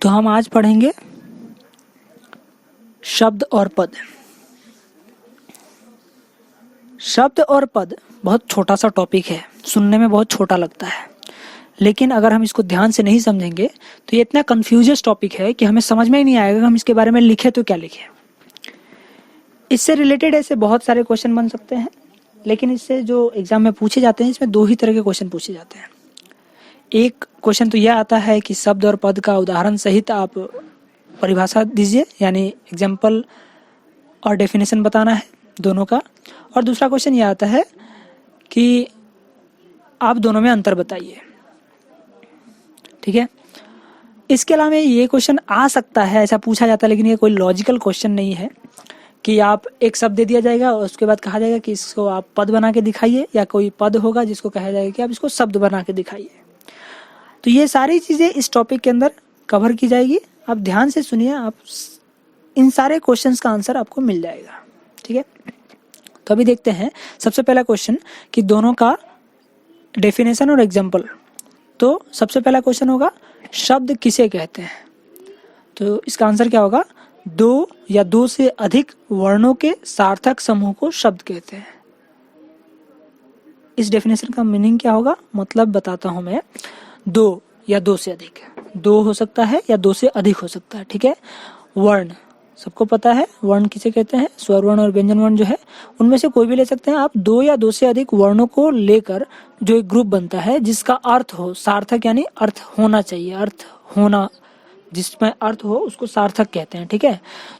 तो हम आज पढ़ेंगे शब्द और पद। शब्द और पद बहुत छोटा सा टॉपिक है, सुनने में बहुत छोटा लगता है, लेकिन अगर हम इसको ध्यान से नहीं समझेंगे तो ये इतना कंफ्यूजियस टॉपिक है कि हमें समझ में ही नहीं आएगा हम इसके बारे में लिखे तो क्या लिखें। इससे रिलेटेड ऐसे बहुत सारे क्वेश्चन बन सकते हैं, लेकिन इससे जो एग्जाम में पूछे जाते हैं इसमें दो ही तरह के क्वेश्चन पूछे जाते हैं। एक क्वेश्चन तो यह आता है कि शब्द और पद का उदाहरण सहित आप परिभाषा दीजिए, यानी एग्जाम्पल और डेफिनेशन बताना है दोनों का। और दूसरा क्वेश्चन यह आता है कि आप दोनों में अंतर बताइए। ठीक है, इसके अलावा ये क्वेश्चन आ सकता है, ऐसा पूछा जाता है, लेकिन ये कोई लॉजिकल क्वेश्चन नहीं है कि आप एक शब्द दे दिया जाएगा और उसके बाद कहा जाएगा कि इसको आप पद बना के दिखाइए, या कोई पद होगा जिसको कहा जाएगा कि आप इसको शब्द बना के दिखाइए। तो ये सारी चीज़ें इस टॉपिक के अंदर कवर की जाएगी। आप ध्यान से सुनिए, आप इन सारे क्वेश्चंस का आंसर आपको मिल जाएगा। ठीक है, तो अभी देखते हैं सबसे पहला क्वेश्चन कि दोनों का डेफिनेशन और एग्जाम्पल। तो सबसे पहला क्वेश्चन होगा शब्द किसे कहते हैं। तो इसका आंसर क्या होगा, दो या दो से अधिक वर्णों के सार्थक समूह को शब्द कहते हैं। इस डेफिनेशन का मीनिंग क्या होगा, मतलब बताता हूं मैं। दो या दो से अधिक, दो हो सकता है या दो से अधिक हो सकता है। ठीक है, वर्ण सबको पता है, वर्ण किसे कहते हैं, स्वर वर्ण और व्यंजन वर्ण जो है उनमें से कोई भी ले सकते हैं आप। दो या दो से अधिक वर्णों को लेकर जो एक ग्रुप बनता है जिसका अर्थ हो सार्थक, यानी अर्थ होना चाहिए, अर्थ होना, जिसमें अर्थ हो उसको सार्थक कहते हैं। ठीक है,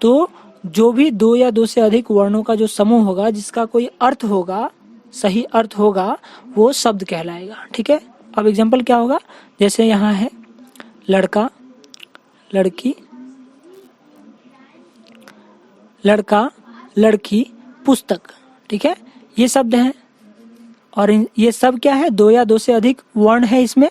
तो जो भी दो या दो से अधिक वर्णों का जो समूह होगा जिसका कोई अर्थ होगा, सही अर्थ होगा, वो शब्द कहलाएगा। ठीक है, अब एग्जाम्पल क्या होगा, जैसे यहाँ है लड़का, लड़की, लड़का, लड़की, पुस्तक। ठीक है, ये शब्द हैं और ये सब क्या है, दो या दो से अधिक वर्ण है इसमें,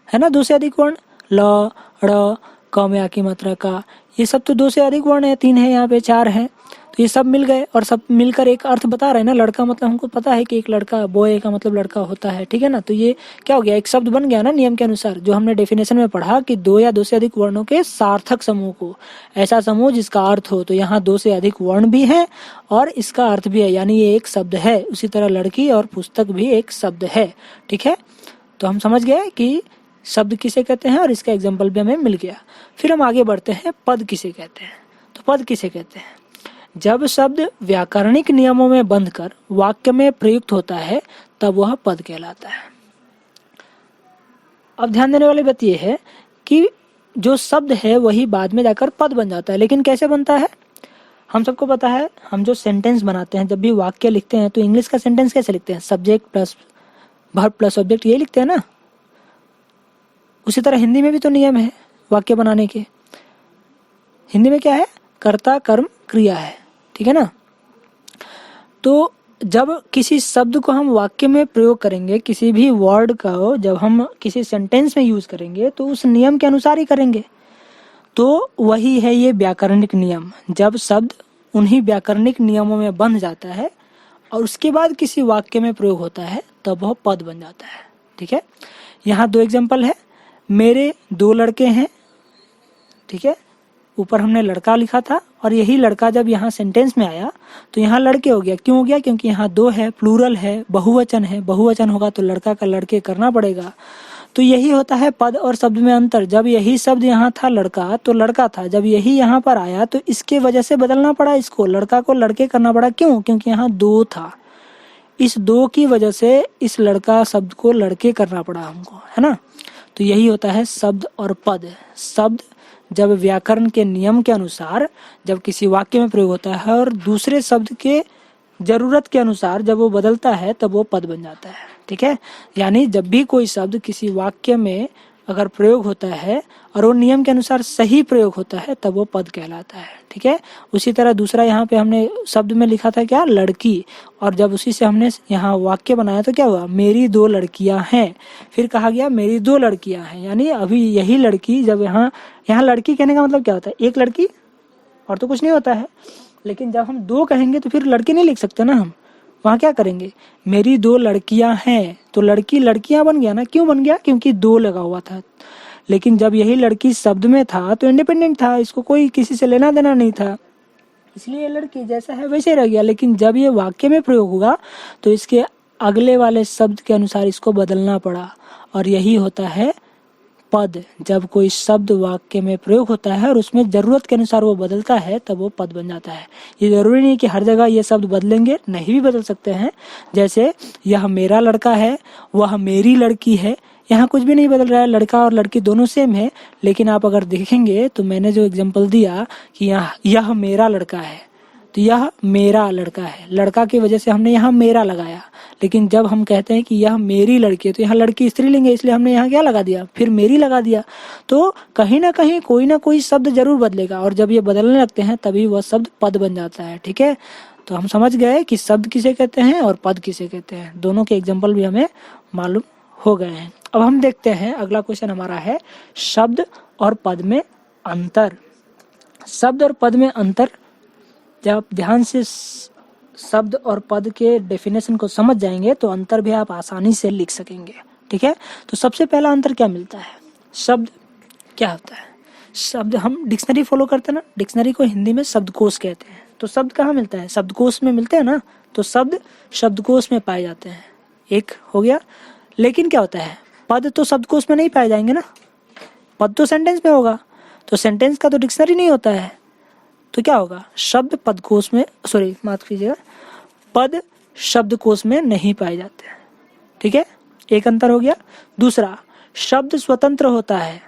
है ना, दो से अधिक वर्ण, ल, ड़, क में आ की मात्रा का, ये सब तो दो से अधिक वर्ण है, तीन है, यहाँ पे चार है, तो ये सब मिल गए और सब मिलकर एक अर्थ बता रहे हैं ना। लड़का मतलब हमको पता है कि एक लड़का, बॉय का मतलब लड़का होता है। ठीक है ना, तो ये क्या हो गया, एक शब्द बन गया ना नियम के अनुसार, जो हमने डेफिनेशन में पढ़ा कि दो या दो से अधिक वर्णों के सार्थक समूह को, ऐसा समूह जिसका अर्थ हो। तो यहाँ दो से अधिक वर्ण भी है और इसका अर्थ भी है, यानी ये एक शब्द है। उसी तरह लड़की और पुस्तक भी एक शब्द है। ठीक है, तो हम समझ गए कि शब्द किसे कहते हैं और इसका एग्जाम्पल भी हमें मिल गया। फिर हम आगे बढ़ते हैं, पद किसे कहते हैं। तो पद किसे कहते हैं, जब शब्द व्याकरणिक नियमों में बंधकर वाक्य में प्रयुक्त होता है तब वह पद कहलाता है। अब ध्यान देने वाली बात यह है कि जो शब्द है वही बाद में जाकर पद बन जाता है, लेकिन कैसे बनता है हम सबको पता है। हम जो सेंटेंस बनाते हैं, जब भी वाक्य लिखते हैं, तो इंग्लिश का सेंटेंस कैसे लिखते हैं, subject plus verb plus object, ये लिखते हैं ना। उसी तरह हिंदी में भी तो नियम है वाक्य बनाने के। हिंदी में क्या है, कर्ता कर्म क्रिया है। ठीक है ना, तो जब किसी शब्द को हम वाक्य में प्रयोग करेंगे, किसी भी वर्ड का जब हम किसी सेंटेंस में यूज करेंगे तो उस नियम के अनुसार ही करेंगे। तो वही है ये व्याकरणिक नियम। जब शब्द उन्हीं व्याकरणिक नियमों में बंध जाता है और उसके बाद किसी वाक्य में प्रयोग होता है तब वह पद बन जाता है। ठीक है, यहाँ दो एग्जाम्पल है, मेरे दो लड़के हैं। ठीक है, ऊपर हमने लड़का लिखा था और यही लड़का जब यहाँ सेंटेंस में आया तो यहाँ लड़के हो गया। क्यों हो गया, क्योंकि यहाँ दो है, प्लूरल है, बहुवचन है। बहुवचन होगा तो लड़का का लड़के करना पड़ेगा। तो यही होता है पद और शब्द में अंतर। जब यही शब्द यहाँ था लड़का तो लड़का था, जब यही यहाँ पर आया तो इसके वजह से बदलना पड़ा, इसको लड़का को लड़के करना पड़ा। क्यों, क्योंकि यहाँ दो था, इस दो की वजह से इस लड़का शब्द को लड़के करना पड़ा हमको, है ना। तो यही होता है शब्द और पद। शब्द जब व्याकरण के नियम के अनुसार जब किसी वाक्य में प्रयोग होता है और दूसरे शब्द के जरूरत के अनुसार जब वो बदलता है तब वो पद बन जाता है। ठीक है, यानी जब भी कोई शब्द किसी वाक्य में अगर प्रयोग होता है और वो नियम के अनुसार सही प्रयोग होता है तब वो पद कहलाता है। ठीक है, उसी तरह दूसरा यहाँ पे हमने शब्द में लिखा था क्या, लड़की, और जब उसी से हमने यहाँ वाक्य बनाया तो क्या हुआ, मेरी दो लड़कियां हैं। फिर कहा गया मेरी दो लड़कियां हैं, यानी अभी यही लड़की, जब यहाँ लड़की कहने का मतलब क्या होता है, एक लड़की और तो कुछ नहीं होता है। लेकिन जब हम दो कहेंगे तो फिर लड़की नहीं लिख सकते ना हम, वहाँ क्या करेंगे, मेरी दो लड़कियां हैं, तो लड़की लड़कियां बन गया ना। क्यों बन गया, क्योंकि दो लगा हुआ था। लेकिन जब यही लड़की शब्द में था तो इंडिपेंडेंट था, इसको कोई किसी से लेना देना नहीं था, इसलिए ये लड़की जैसा है वैसे रह गया। लेकिन जब ये वाक्य में प्रयोग हुआ तो इसके अगले वाले शब्द के अनुसार इसको बदलना पड़ा, और यही होता है पद। जब कोई शब्द वाक्य में प्रयोग होता है और उसमें जरूरत के अनुसार वो बदलता है तब वो पद बन जाता है। ये जरूरी नहीं कि हर जगह ये शब्द बदलेंगे, नहीं भी बदल सकते हैं। जैसे यह मेरा लड़का है, वह मेरी लड़की है, यहाँ कुछ भी नहीं बदल रहा है, लड़का और लड़की दोनों सेम है। लेकिन आप अगर देखेंगे तो मैंने जो एग्जाम्पल दिया कि यह मेरा लड़का है, तो यह मेरा लड़का है, लड़का की वजह से हमने यहाँ मेरा लगाया। लेकिन जब हम कहते हैं कि यह मेरी लड़की है तो यहाँ लड़की स्त्रीलिंग है, इसलिए हमने यहाँ क्या लगा दिया, फिर मेरी लगा दिया। तो कहीं ना कोई शब्द जरूर बदलेगा, और जब ये बदलने लगते हैं तभी वह शब्द पद बन जाता है। ठीक है, तो हम समझ गए कि शब्द किसे कहते हैं और पद किसे कहते हैं। दोनों के एग्जाम्पल भी हमें मालूम हो गए हैं। अब हम देखते हैं अगला क्वेश्चन हमारा है शब्द और पद में अंतर। शब्द और पद में अंतर, जब ध्यान से शब्द और पद के डेफिनेशन को समझ जाएंगे तो अंतर भी आप आसानी से लिख सकेंगे। ठीक है, तो सबसे पहला अंतर क्या मिलता है, शब्द क्या होता है। शब्द हम डिक्शनरी फॉलो करते हैं ना, डिक्शनरी को हिंदी में शब्दकोश कहते हैं। तो शब्द कहाँ मिलता है, शब्दकोश में मिलते हैं ना, तो शब्द शब्दकोश में पाए जाते हैं, एक हो गया। लेकिन क्या होता है, पद तो शब्दकोश में नहीं पाए जाएंगे ना, पद तो सेंटेंस में होगा, तो सेंटेंस का तो डिक्शनरी नहीं होता है। तो क्या होगा, शब्द पदकोश में, सॉरी माफ कीजिएगा, पद शब्दकोश में नहीं पाए जाते हैं। ठीक है, एक अंतर हो गया। दूसरा, शब्द स्वतंत्र होता है।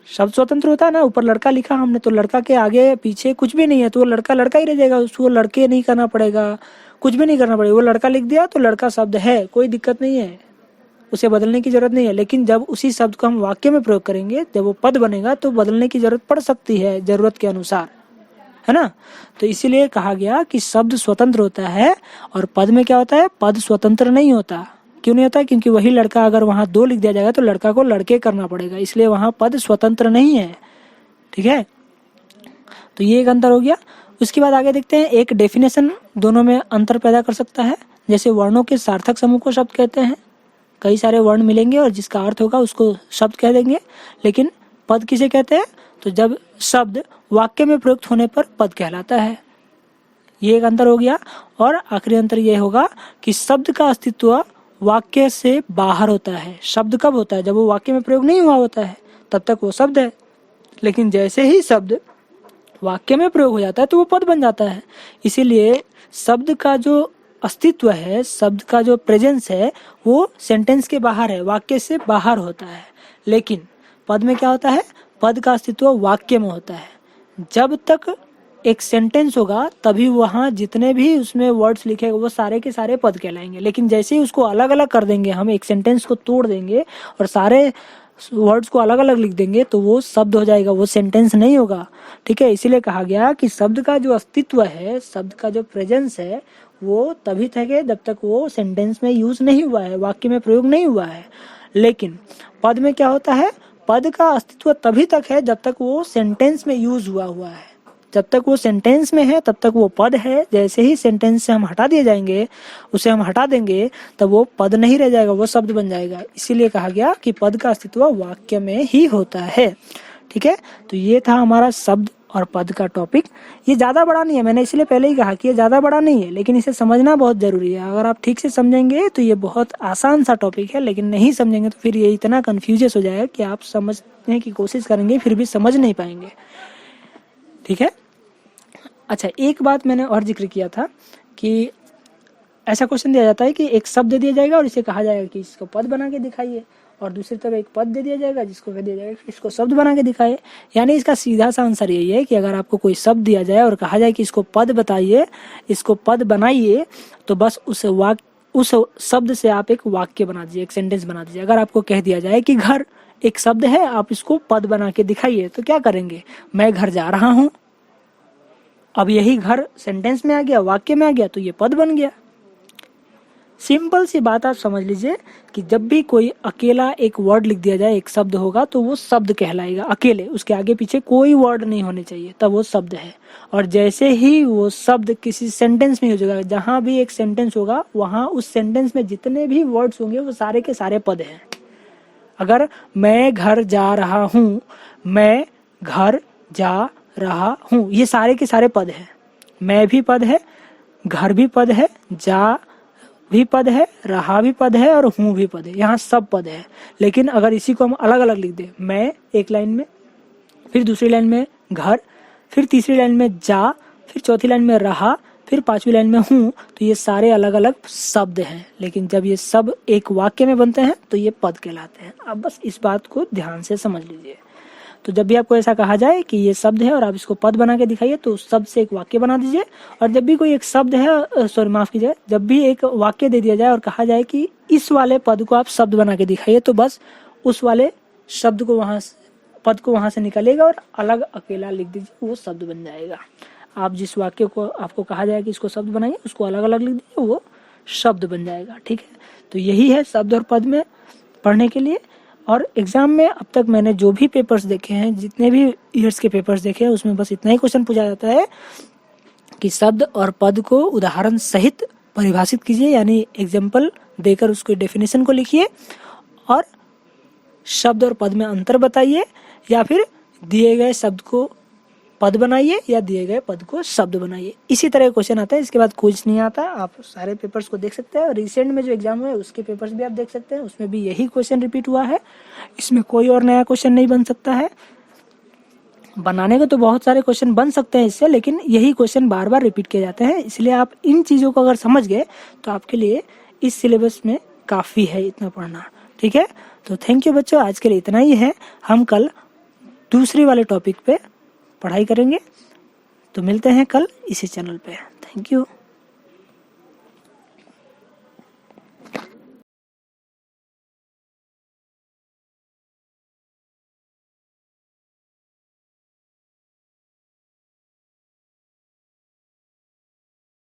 शब्द स्वतंत्र होता है ना, ऊपर लड़का लिखा हमने तो लड़का के आगे पीछे कुछ भी नहीं है तो वो लड़का लड़का ही रह जाएगा, उसको लड़के नहीं करना पड़ेगा, कुछ भी नहीं करना पड़ेगा। वो लड़का लिख दिया तो लड़का शब्द है, कोई दिक्कत नहीं है, उसे बदलने की जरूरत नहीं है। लेकिन जब उसी शब्द को हम वाक्य में प्रयोग करेंगे, जब वो पद बनेगा तो बदलने की जरूरत पड़ सकती है जरूरत के अनुसार, है ना। तो इसीलिए कहा गया कि शब्द स्वतंत्र होता है और पद में क्या होता है, पद स्वतंत्र नहीं होता। क्यों नहीं होता, क्योंकि वही लड़का अगर वहां दो लिख दिया जाएगा तो लड़का को लड़के करना पड़ेगा, इसलिए वहां पद स्वतंत्र नहीं है। ठीक है, तो ये एक अंतर हो गया। उसके बाद आगे देखते हैं, एक डेफिनेशन दोनों में अंतर पैदा कर सकता है। जैसे वर्णों के सार्थक समूह को शब्द कहते हैं, कई सारे वर्ण मिलेंगे और जिसका अर्थ होगा उसको शब्द कह देंगे। लेकिन पद किसे कहते हैं, तो जब शब्द वाक्य में प्रयुक्त होने पर पद कहलाता है। ये एक अंतर हो गया। और आखिरी अंतर ये होगा कि शब्द का अस्तित्व वाक्य से बाहर होता है। शब्द कब होता है, जब वो वाक्य में प्रयोग नहीं हुआ होता है, तब तक वो शब्द है। लेकिन जैसे ही शब्द वाक्य में प्रयोग हो जाता है तो वो पद बन जाता है। इसीलिए शब्द का जो अस्तित्व है, शब्द का जो प्रेजेंस है, वो सेंटेंस के बाहर है, वाक्य से बाहर होता है। लेकिन पद में क्या होता है, पद का अस्तित्व वाक्य में होता है। जब तक एक सेंटेंस होगा तभी वहाँ जितने भी उसमें वर्ड्स लिखे वो सारे के सारे पद कहलाएंगे। लेकिन जैसे ही उसको अलग अलग कर देंगे, हम एक सेंटेंस को तोड़ देंगे और सारे वर्ड्स को अलग अलग लिख देंगे तो वो शब्द हो जाएगा, वो सेंटेंस नहीं होगा। ठीक है, इसीलिए कहा गया कि शब्द का जो अस्तित्व है, शब्द का जो प्रेजेंस है, वो तभी तक है जब तक वो सेंटेंस में यूज नहीं हुआ है, वाक्य में प्रयोग नहीं हुआ है। लेकिन पद में क्या होता है, पद का अस्तित्व तभी तक है जब तक वो सेंटेंस में यूज हुआ है। जब तक वो सेंटेंस में है तब तक वो पद है। जैसे ही सेंटेंस से हम हटा दिए जाएंगे, उसे हम हटा देंगे, तब वो पद नहीं रह जाएगा, वो शब्द बन जाएगा। इसीलिए कहा गया कि पद का अस्तित्व वाक्य में ही होता है। ठीक है, तो ये था हमारा शब्द और पद का टॉपिक। ये ज़्यादा बड़ा नहीं है, मैंने इसलिए पहले ही कहा कि ये ज़्यादा बड़ा नहीं है, लेकिन इसे समझना बहुत ज़रूरी है। अगर आप ठीक से समझेंगे तो ये बहुत आसान सा टॉपिक है, लेकिन नहीं समझेंगे तो फिर ये इतना कन्फ्यूजस हो जाएगा कि आप समझने की कोशिश करेंगे फिर भी समझ नहीं पाएंगे। ठीक है, अच्छा एक बात मैंने और जिक्र किया था कि ऐसा क्वेश्चन दिया जाता है कि एक शब्द दिया जाएगा और इसे कहा जाएगा कि इसको पद बना के दिखाइए, और दूसरी तरफ एक पद दे दिया जाएगा जिसको कह दिया जाएगा कि इसको शब्द बना के दिखाइए। यानी इसका सीधा सा आंसर यही है कि अगर आपको कोई शब्द दिया जाए और कहा जाए कि इसको पद बताइए, इसको पद बनाइए, तो बस उस शब्द से आप एक वाक्य बना दीजिए, एक सेंटेंस बना दीजिए। अगर आपको कह दिया जाए कि घर एक शब्द है, आप इसको पद बना के दिखाइए, तो क्या करेंगे, मैं घर जा रहा हूँ। अब यही घर सेंटेंस में आ गया, वाक्य में आ गया, तो ये पद बन गया। सिंपल सी बात आप समझ लीजिए कि जब भी कोई अकेला एक वर्ड लिख दिया जाए, एक शब्द होगा, तो वो शब्द कहलाएगा अकेले, उसके आगे पीछे कोई वर्ड नहीं होने चाहिए, तब वो शब्द है। और जैसे ही वो शब्द किसी सेंटेंस में यूज होगा, जहां भी एक सेंटेंस होगा वहां उस सेंटेंस में जितने भी वर्ड्स होंगे वो सारे के सारे पद हैं। अगर मैं घर जा रहा हूँ, मैं घर जा रहा हूँ, ये सारे के सारे पद हैं। मैं भी पद है, घर भी पद है, जा भी पद है, रहा भी पद है और हूँ भी पद है, यहाँ सब पद है। लेकिन अगर इसी को हम अलग अलग लिख दें, मैं एक लाइन में, फिर दूसरी लाइन में घर, फिर तीसरी लाइन में जा, फिर चौथी लाइन में रहा, फिर पांचवी लाइन में हूँ, तो ये सारे अलग अलग शब्द हैं। लेकिन जब ये सब एक वाक्य में बनते हैं तो ये पद कहलाते हैं। अब बस इस बात को ध्यान से समझ लीजिए। तो जब भी आपको ऐसा कहा जाए कि ये शब्द है और आप इसको पद बना के दिखाइए, तो उस शब्द से एक वाक्य बना दीजिए। और जब भी कोई एक शब्द है, माफ कीजिए, जब भी एक वाक्य दे दिया जाए और कहा जाए कि इस वाले पद को आप शब्द बना के दिखाइए, तो बस उस वाले शब्द को पद को वहां से निकालिएगा और अलग अकेला लिख दीजिए, वो शब्द बन जाएगा। आप जिस वाक्य को आपको कहा जाए कि इसको शब्द बनाइए, उसको अलग अलग लिख दीजिए, वो शब्द बन जाएगा। ठीक है, तो यही है शब्द और पद में पढ़ने के लिए। और एग्जाम में अब तक मैंने जो भी पेपर्स देखे हैं, जितने भी ईयर्स के पेपर्स देखे हैं, उसमें बस इतना ही क्वेश्चन पूछा जाता है कि शब्द और पद को उदाहरण सहित परिभाषित कीजिए, यानी एग्जाम्पल देकर उसके डेफिनेशन को लिखिए और शब्द और पद में अंतर बताइए, या फिर दिए गए शब्द को पद बनाइए या दिए गए पद को शब्द बनाइए। इसी तरह क्वेश्चन आता है। इसके बाद कुछ नहीं आता। आप सारे पेपर्स को देख सकते हैं और रिसेंट में जो एग्जाम हुए उसके पेपर्स भी आप देख सकते हैं, उसमें भी यही क्वेश्चन रिपीट हुआ है। इसमें कोई और नया क्वेश्चन नहीं बन सकता है। बनाने को तो बहुत सारे क्वेश्चन बन सकते हैं इससे, लेकिन यही क्वेश्चन बार बार रिपीट किए जाते हैं। इसलिए आप इन चीज़ों को अगर समझ गए तो आपके लिए इस सिलेबस में काफ़ी है इतना पढ़ना। ठीक है, तो थैंक यू बच्चों, आज के लिए इतना ही है। हम कल दूसरी वाले टॉपिक पे पढ़ाई करेंगे, तो मिलते हैं कल इसी चैनल पे। Thank you.